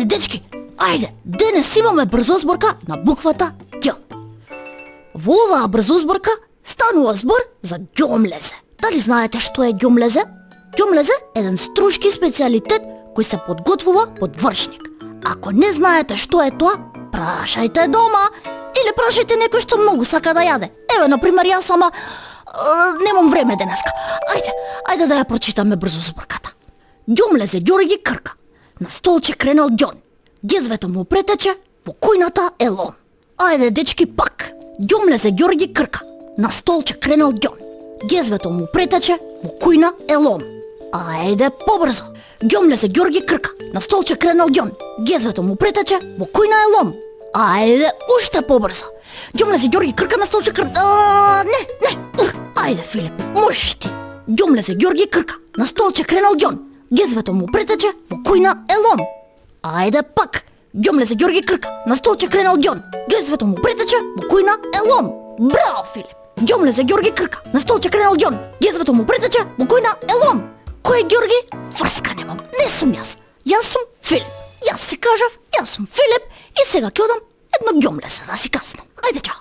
Ајде, дечки, ајде, денес имаме брзозборка на буквата Ѓ. Во оваа брзозборка станува збор за ѓомлезе. Дали знаете што е ѓомлезе? Ѓомлезе е еден струшки специјалитет кој се подготвува под вршник. Ако не знаете што е тоа, прашајте дома или прашајте некој што многу сака да јаде. Еве, например, јас сама немам време денеска. Ајде да ја прочитаме брзозборката. Ѓомлезе Ѓорги крка. На столче кренал ѓон. Ѓезвето му претече, во кујната е лом. Ајде, дечки, пак. Ѓомлезе Ѓорги крка. На столче кренал ѓон. Ѓезвето му претече, во кујна е лом. Ајде, побрзо. Ѓомлезе Ѓорги крка. На столче кренал ѓон. Ѓезвето му претече, во кујна е лом. Ајде, уште побрзо. Ѓомлезе Ѓорги крка на столче Не. Ајде, Филип, можеш ти. Ѓомлезе Ѓорги крка. На столче кренал ѓон. Ѓезвето му претече, во кујна е лом. Ајде пак. Ѓомлезе Ѓорги крка. На столче кренал ѓон. Ѓезвето му претече, во кујна е лом. Браво, Филип. Ѓомлезе Ѓорги крка. На столче кренал ѓон. Ѓезвето му претече, во кујна е лом. Кој е Ѓорги? Врска немам. Не сум јас. Јас сум Филип. Јас си кажав, јас сум Филип и сега ќе одам едно ѓомлезе да си каснам. Ајде, чао.